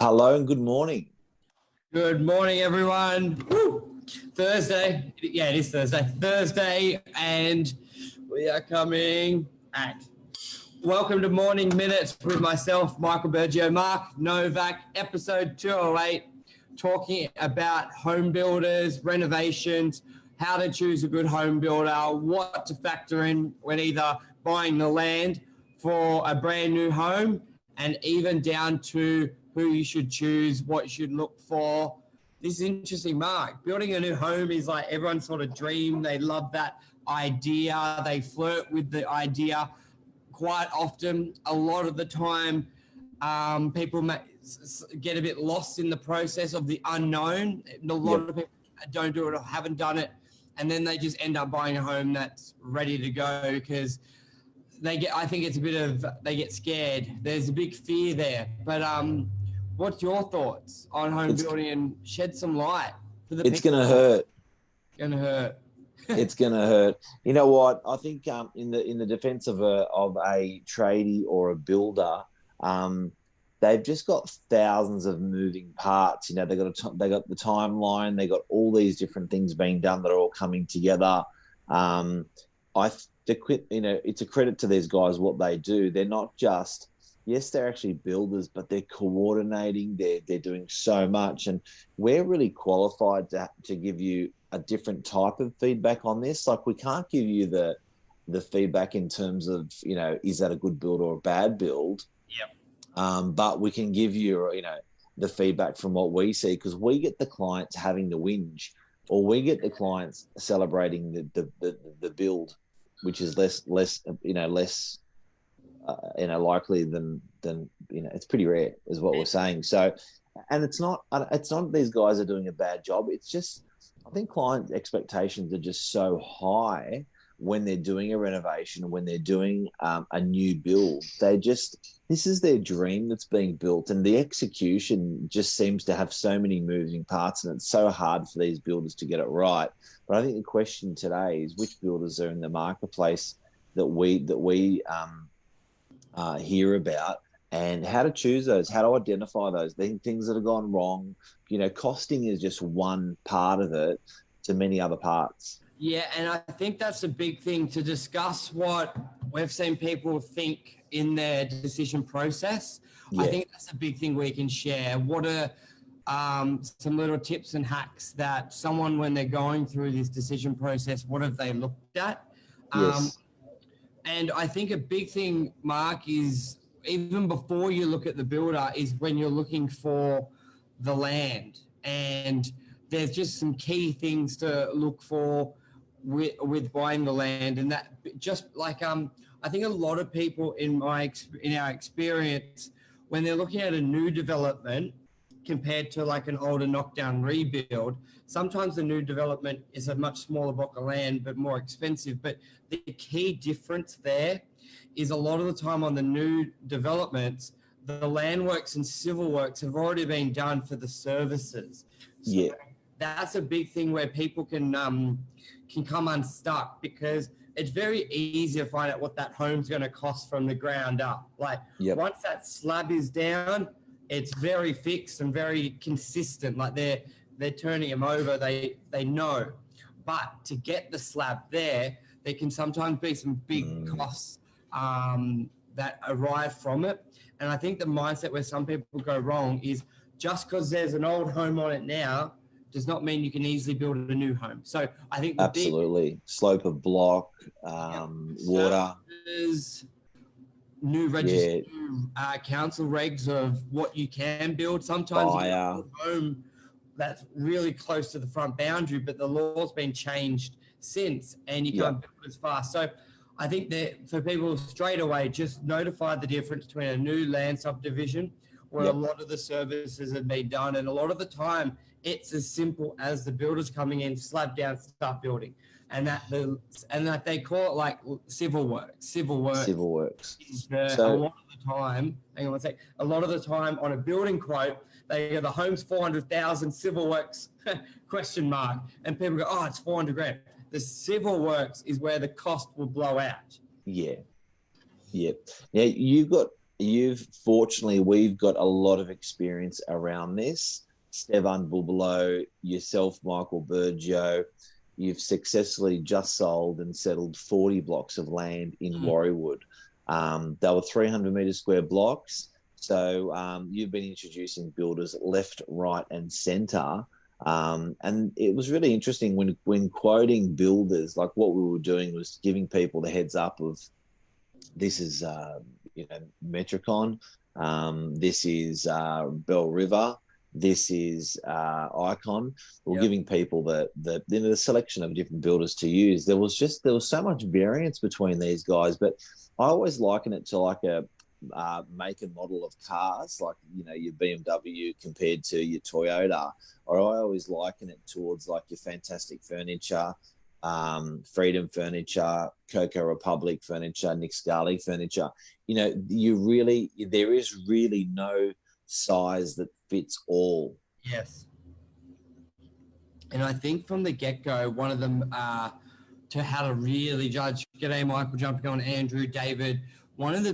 Hello and good morning. Good morning, everyone. Woo! Thursday. Yeah, it is Thursday. Thursday, and we are coming at. Welcome to Morning Minutes with myself, Michael Bergio, Mark Novak, episode 208, talking about home builders, renovations, how to choose a good home builder, what to factor in when either buying the land for a brand new home, and even down to who you should choose, what you should look for. This is interesting, Mark. Building a new home is like everyone's sort of dream. They love that idea. They flirt with the idea quite often. A lot of the time, people get a bit lost in the process of the unknown. A lot of people don't do it or haven't done it, and then they just end up buying a home that's ready to go because I think it's a bit of, they get scared. There's a big fear there. But what's your thoughts on home building, and shed some light for the people? It's going to hurt. It's going to hurt. It's going to hurt. You know what? I think in the defense of a tradie or a builder, they've just got thousands of moving parts. You know, they got the timeline. They got all these different things being done that are all coming together. It's a credit to these guys what they do. They're not just, yes, they're actually builders, but they're coordinating. They're doing so much, and we're really qualified to give you a different type of feedback on this. Like, we can't give you the feedback in terms of, you know, is that a good build or a bad build? Yep. But we can give you, you know, the feedback from what we see, because we get the clients having the whinge, or we get the clients celebrating the build, which is less likely than it's pretty rare, is what we're saying. So, and it's not these guys are doing a bad job. It's just, I think client expectations are just so high when they're doing a renovation, when they're doing a new build. This is their dream that's being built, and the execution just seems to have so many moving parts, and it's so hard for these builders to get it right. But I think the question today is, which builders are in the marketplace that we hear about, and how to choose those, how to identify those, the things that have gone wrong. You know, costing is just one part of it to many other parts. Yeah, and I think that's a big thing to discuss, what we've seen people think in their decision process. Yeah. I think that's a big thing we can share. What are some little tips and hacks that someone, when they're going through this decision process, what have they looked at? Yes. And I think a big thing, Mark, is even before you look at the builder, is when you're looking for the land. And there's just some key things to look for with buying the land. And that, just like, I think a lot of people in our experience, when they're looking at a new development compared to like an older knockdown rebuild, sometimes the new development is a much smaller block of land but more expensive. But the key difference there is, a lot of the time on the new developments, the land works and civil works have already been done for the services. So that's a big thing where people can come unstuck, because it's very easy to find out what that home's going to cost from the ground up. Like, once that slab is down, it's very fixed and very consistent. Like, they're turning them over, they know. But to get the slab there can sometimes be some big costs that arrive from it. And I think the mindset where some people go wrong is, just because there's an old home on it now does not mean you can easily build a new home. So I think absolutely slope of block, water, new registered council regs of what you can build. Sometimes you can build a home that's really close to the front boundary, but the law's been changed since, and you can't build as fast. So I think that for people, straight away, just notify the difference between a new land subdivision, where a lot of the services have been done, and a lot of the time it's as simple as the builders coming in, slab down, start building. And that they call it like civil works. Civil works. Is a lot of the time, hang on one sec, a lot of the time on a building quote, they go, the home's 400,000, civil works, question mark. And people go, oh, it's 400 grand. The civil works is where the cost will blow out. Yeah. Now, you've got we've got a lot of experience around this. Stevan Bubalo, yourself, Michael Burgio, you've successfully just sold and settled 40 blocks of land in Warriewood. They were 300 metre square blocks. So you've been introducing builders left, right, and centre. And it was really interesting when quoting builders, like what we were doing was giving people the heads up of this is, Metricon, this is Bell River, this is Icon. We're giving people the selection of different builders to use. There was so much variance between these guys, but I always liken it to like a make and model of cars, like your BMW compared to your Toyota, or I always liken it towards like your Fantastic Furniture, Freedom Furniture, Coco Republic Furniture, Nick Scali Furniture. There is really no size that fits all. Yes. And I think from the get-go, one of them to how to really judge. G'day, Michael, jumping on Andrew, David. One of the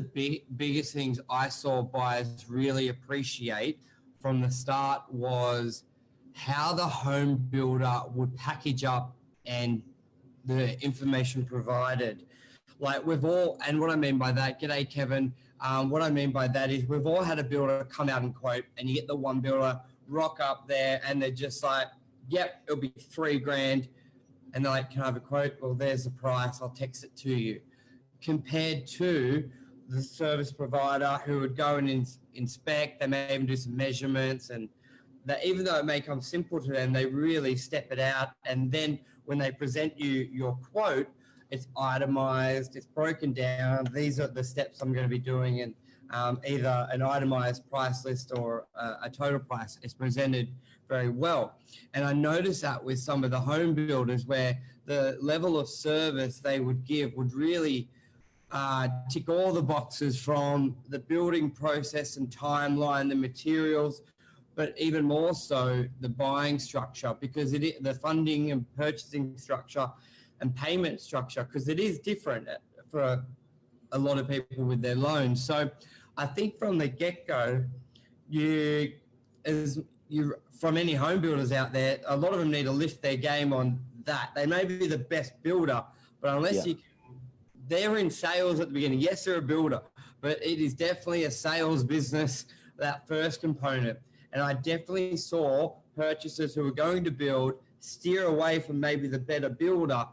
biggest things I saw buyers really appreciate from the start was how the home builder would package up and the information provided. Like and what I mean by that, g'day, Kevin. What I mean by that is we've all had a builder come out and quote, and you get the one builder rock up there and they're just like, yep, it'll be $3,000. And they're like, can I have a quote? Well, there's the price. I'll text it to you. Compared to the service provider who would go and inspect, they may even do some measurements, and that even though it may come simple to them, they really step it out. And then when they present you your quote, it's itemized, it's broken down. These are the steps I'm going to be doing, and either an itemized price list or a total price is presented very well. And I noticed that with some of the home builders where the level of service they would give would really tick all the boxes from the building process and timeline, the materials, but even more so the buying structure, because the funding and purchasing structure and payment structure, because it is different for a lot of people with their loans. So I think from the get-go, from any home builders out there, a lot of them need to lift their game on that. They may be the best builder, but unless they're in sales at the beginning. Yes, they're a builder, but it is definitely a sales business, that first component. And I definitely saw purchasers who were going to build steer away from maybe the better builder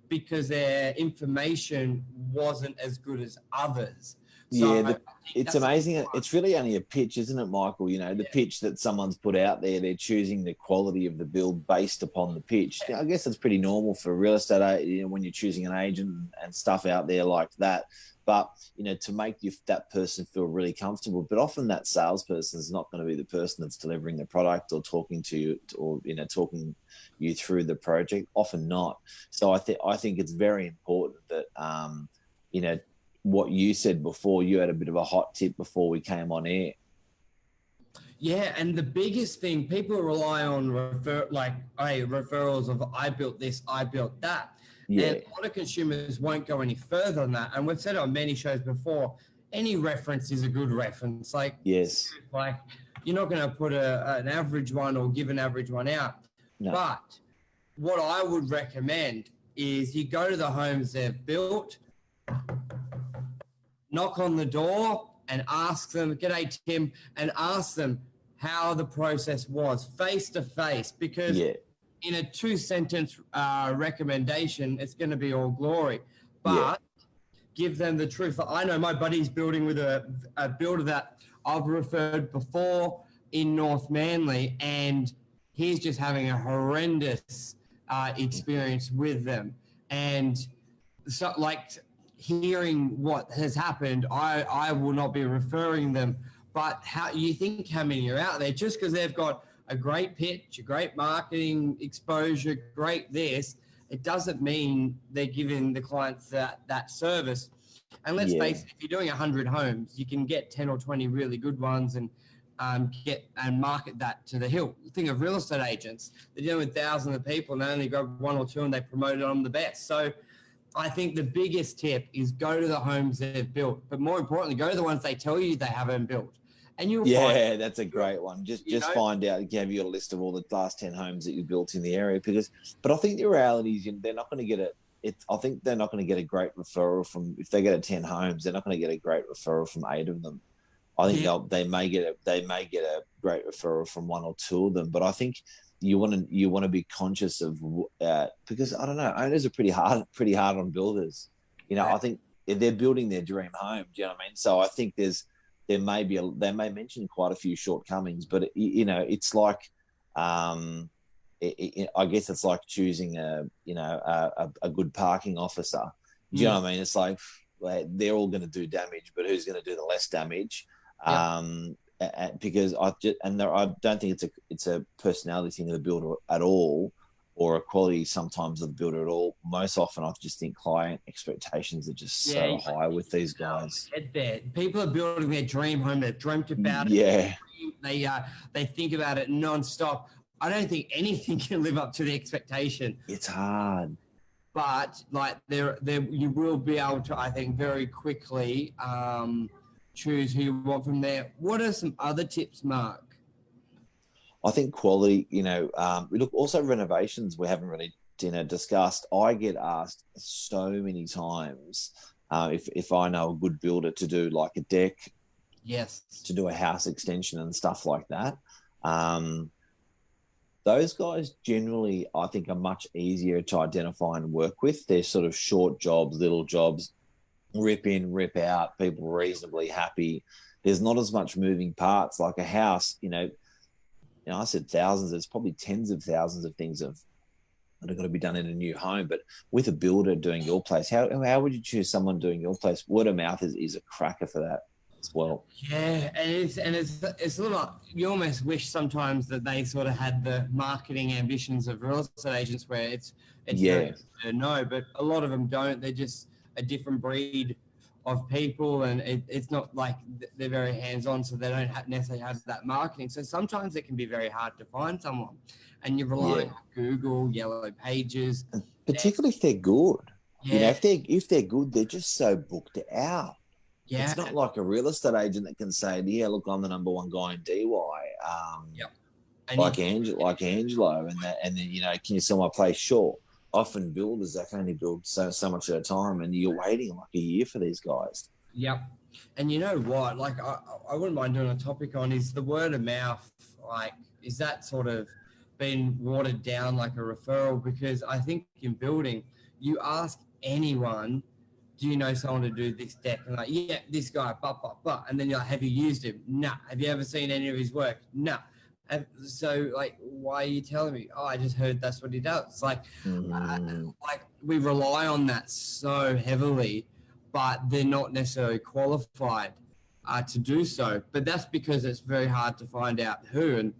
because their information wasn't as good as others. So it's amazing. It's really only a pitch, isn't it, Michael? The pitch that someone's put out there, they're choosing the quality of the build based upon the pitch. I guess that's pretty normal for real estate, when you're choosing an agent and stuff out there like that. But, to make that person feel really comfortable. But often that salesperson is not going to be the person that's delivering the product or talking to you or, talking you through the project. Often not. So I think it's very important that, what you said before, you had a bit of a hot tip before we came on air. Yeah, and the biggest thing, people rely on referrals of I built this, I built that. Yeah. And a lot of consumers won't go any further than that. And we've said on many shows before, any reference is a good reference. Yes. Like you're not going to put an average one or give an average one out. No. But what I would recommend is you go to the homes they've built, knock on the door and ask them, g'day, Tim, and ask them how the process was face to face, because in a 2-sentence recommendation, it's going to be all glory. But give them the truth. I know my buddy's building with a builder that I've referred before in North Manly, and he's just having a horrendous experience with them. And so, hearing what has happened, I will not be referring them. But how many are out there? Just because they've got a great pitch, a great marketing exposure, great this, it doesn't mean they're giving the clients that service. And let's face it, if you're doing 100 homes, you can get 10 or 20 really good ones and get and market that to the hill. Think of real estate agents. They're dealing with thousands of people and they only grab one or two and they promote it on the best. So I think the biggest tip is go to the homes they've built, but more importantly, go to the ones they tell you they haven't built, and you'll find. Yeah, that's a great one. Just find out. Have you got a list of all the last 10 homes that you built in the area? But I think the reality is they're not going to get I think they're not going to get a great referral from, if they get a 10 homes, they're not going to get a great referral from 8 of them. I think they may get a great referral from 1 or 2 of them. But I think you want to be conscious of because I don't know, owners are pretty hard on builders. I think they're building their dream home. Do you know what I mean? So I think they may mention quite a few shortcomings, but it's like I guess it's like choosing a good parking officer. Do you know what I mean? It's like they're all going to do damage, but who's going to do the less damage? Because I don't think it's a personality thing of the builder at all, or a quality sometimes of the builder at all. Most often, I just think client expectations are just so high with these guys. People are building their dream home. They've dreamt about it. Yeah. They think about it nonstop. I don't think anything can live up to the expectation. It's hard. But like there you will be able to, I think, very quickly choose who you want from there. What are some other tips, Mark? I think quality, look, also renovations we haven't really discussed. I get asked so many times if I know a good builder to do like a deck, yes, to do a house extension and stuff like that. Those guys generally, I think, are much easier to identify and work with. They're sort of short jobs, little jobs, rip in, rip out, people reasonably happy. There's not as much moving parts like a house, I said thousands, there's probably tens of thousands of things that are going to be done in a new home. But with a builder doing your place, how would you choose someone doing your place? Word of mouth is a cracker for that as well. Yeah, and it's a little, you almost wish sometimes that they sort of had the marketing ambitions of real estate agents where it's no, but a lot of them don't. They're just a different breed of people, and it's not like they're very hands-on, so they don't necessarily have that marketing. So sometimes it can be very hard to find someone, and you're relying on Google, Yellow Pages, and particularly if they're good. Yeah. If they're good, they're just so booked out. Yeah. It's not like a real estate agent that can say, "Yeah, look, I'm the number one guy in DY." Like Angelo, and then can you sell my place? Sure. Often builders, they can only build so much at a time, and you're waiting like a year for these guys. Yep. And you know what? Like, I wouldn't mind doing a topic on is the word of mouth. Like, is that sort of been watered down like a referral? Because I think in building, you ask anyone, do you know someone to do this deck? And like, yeah, this guy, but. And then you're like, have you used him? Nah. Have you ever seen any of his work? Nah. So, like, why are you telling me? Oh, I just heard that's what he does. Like, like we rely on that so heavily, but they're not necessarily qualified to do so. But that's because it's very hard to find out who. And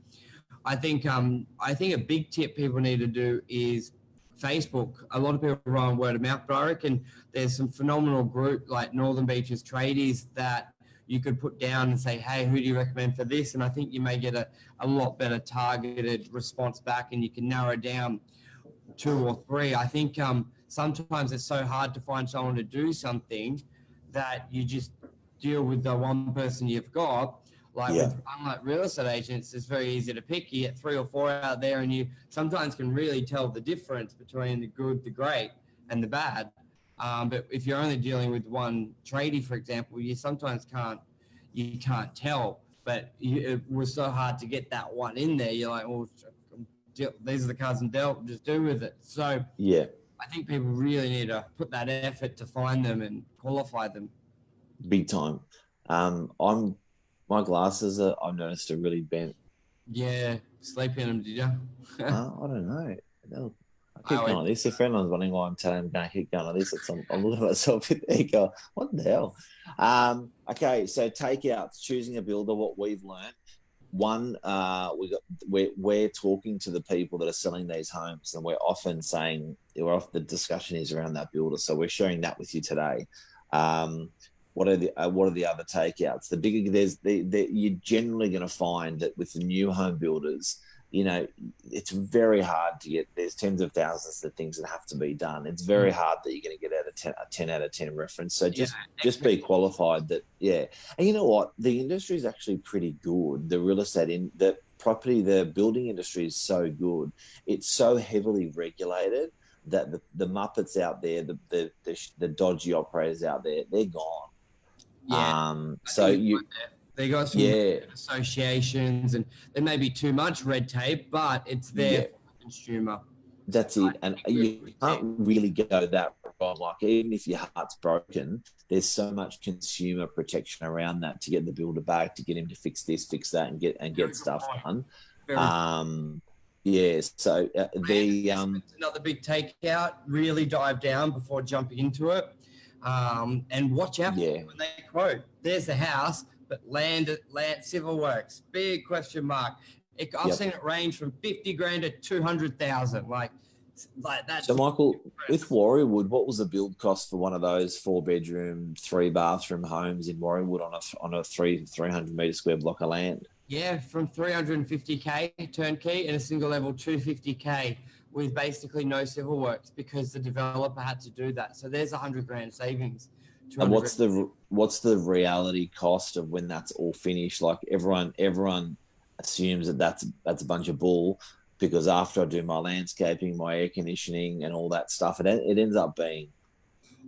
I think a big tip people need to do is Facebook. A lot of people rely on word of mouth, but I reckon there's some phenomenal group like Northern Beaches Tradies that you could put down and say, hey, who do you recommend for this? And I think you may get a lot better targeted response back, and you can narrow down 2 or 3. I think sometimes it's so hard to find someone to do something that you just deal with the one person you've got. Unlike real estate agents, it's very easy to pick. You get 3 or 4 out there, and you sometimes can really tell the difference between the good, the great, and the bad. But if you're only dealing with one tradie, for example, you sometimes can't tell. But it was so hard to get that one in there. You're like, well, these are the cards I'm dealt, just do with it. So yeah, I think people really need to put that effort to find them and qualify them. Big time. My glasses I've noticed are really bent. Yeah, sleep in them, did you? I don't know. I keep going on this. A friend was wondering why I'm telling him to keep going on this. I'm looking at myself in there go, what the hell? Okay, so takeouts, choosing a builder, what we've learned. One, we're talking to the people that are selling these homes, and we're often saying the discussion is around that builder. So we're sharing that with you today. What are the other takeouts? The bigger you're generally going to find that with the new home builders, you know, it's very hard to get. There's tens of thousands of things that have to be done. It's very hard that you're going to get a 10 out of 10 reference. So just be qualified that, yeah. And you know what? The industry is actually pretty good. The real estate the building industry is so good. It's so heavily regulated that the Muppets out there, the dodgy operators out there, they're gone. Yeah. So they got some associations, and there may be too much red tape, but it's there for the consumer. That's it. And you can't really go that wrong. Like, even if your heart's broken, there's so much consumer protection around that to get the builder back, to get him to fix this, fix that, and get stuff done. So another big takeout. Really dive down before jumping into it, and watch out when they quote. There's the house, but land civil works. Big question mark. I've seen it range from 50 grand to 200,000. Like that. So, Michael, with Warriewood, what was the build cost for one of those 4-bedroom, 3-bathroom homes in Warriewood on a 300 metre square block of land? Yeah, from 350K turnkey and a single level 250K with basically no civil works, because the developer had to do that. So there's 100 grand savings. And what's the reality cost of when that's all finished? Like, everyone assumes that that's a bunch of bull, because after I do my landscaping, my air conditioning and all that stuff, it ends up being,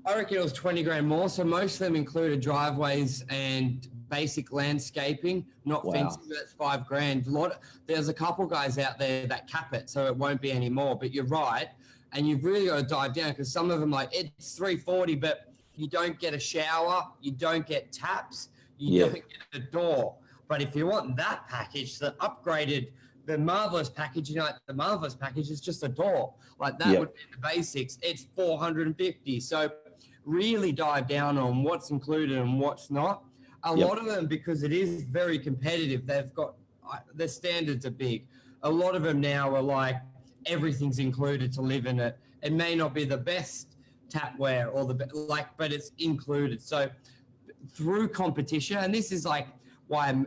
I reckon it was 20 grand more. So most of them included driveways and basic landscaping, not fencing. That's 5 grand. There's a couple guys out there that cap it, so it won't be any more. But you're right, and you've really got to dive down, because some of them, like, it's 340, but you don't get a shower, you don't get taps, you don't get a door. But if you want that package, the upgraded, the Marvelous package, the Marvelous package is just a door. Like, that would be the basics. It's 450. So really dive down on what's included and what's not. A lot of them, because it is very competitive, they've got, the standards are big. A lot of them now are like, everything's included to live in it. It may not be the best tapware or but it's included. So through competition, and this is like why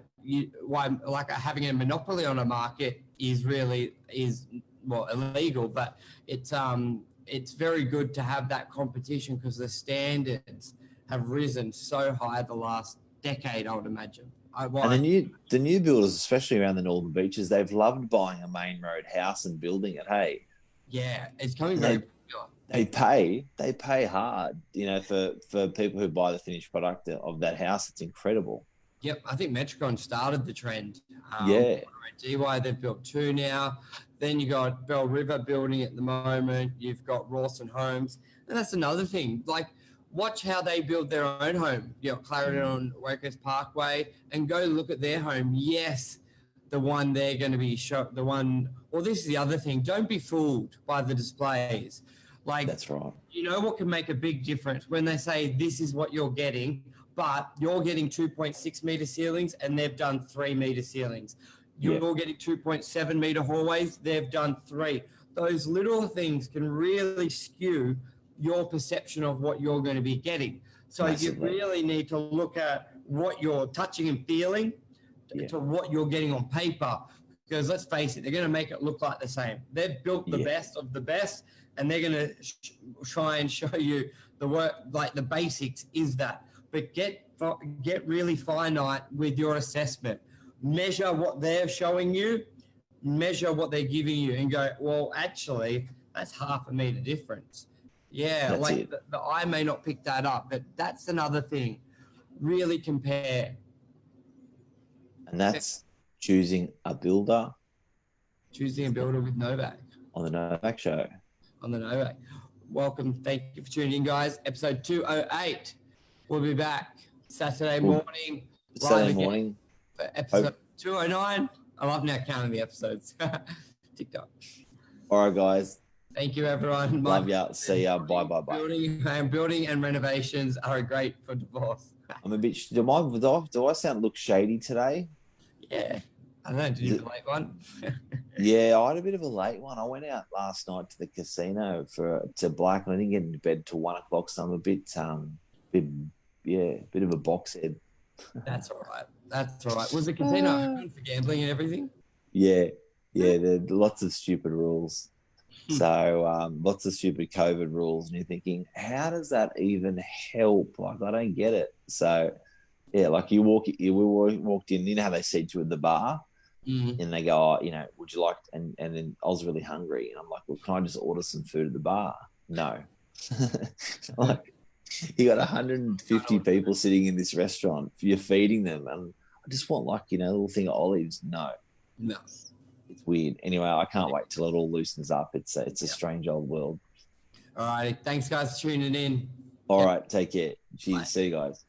like having a monopoly on a market is illegal, but it's very good to have that competition, because the standards have risen so high the last decade, I would imagine. And the new builders, especially around the northern beaches, they've loved buying a main road house and building it. Hey, yeah, it's coming very popular. They pay hard, for people who buy the finished product of that house. It's incredible. Yep, I think Metricon started the trend. DY, they've built 2 now. Then you got Bell River building at the moment. You've got Rawson Homes, and that's another thing. Like, watch how they build their own home. Clarendon on Wakehurst Parkway, and go look at their home. Yes, the one they're going to be this is the other thing. Don't be fooled by the displays. Like, that's right. You know what can make a big difference when they say this is what you're getting, but you're getting 2.6 meter ceilings and they've done 3 meter ceilings. You're getting 2.7 meter hallways. They've done 3. Those little things can really skew your perception of what you're going to be getting. So Massively. You really need to look at what you're touching and feeling to what you're getting on paper. Because let's face it, they're going to make it look like the same. They've built the best of the best, and they're going to try and show you the work, like the basics is that. But get really finite with your assessment. Measure what they're showing you, measure what they're giving you, and go, well, actually, that's half a meter difference. Yeah, that's the eye may not pick that up, but that's another thing. Really compare. And that's choosing a builder. Choosing a builder with Novak. On the Novak Show. On the Novak. Welcome. Thank you for tuning in, guys. Episode 208. We'll be back Saturday morning. Saturday morning. For episode 209. I love now counting the episodes. TikTok. All right, guys. Thank you, everyone. Love ya. See ya. Bye. Building and renovations are great for divorce. I'm a bit. Do I look shady today? Yeah. I don't know. Did you have a late one? Yeah, I had a bit of a late one. I went out last night to the casino to Black, and I didn't get into bed till 1 o'clock. So I'm a bit of a box head. That's all right. Was the casino open for gambling and everything? Yeah. Yeah, there are lots of stupid rules. So lots of stupid COVID rules, and you're thinking, how does that even help? Like, I don't get it. So yeah, like we walked in. You know how they said to you at the bar, Mm. and they go, oh, would you like? And then I was really hungry, and I'm like, well, can I just order some food at the bar? No, like you got 150 people sitting in this restaurant. You're feeding them, and I just want like a little thing of olives. No, No. it's weird. Anyway, I can't wait till it all loosens up. It's a strange old world. All right. Thanks, guys, for tuning in. All right, take care. Cheers. Bye. See you guys.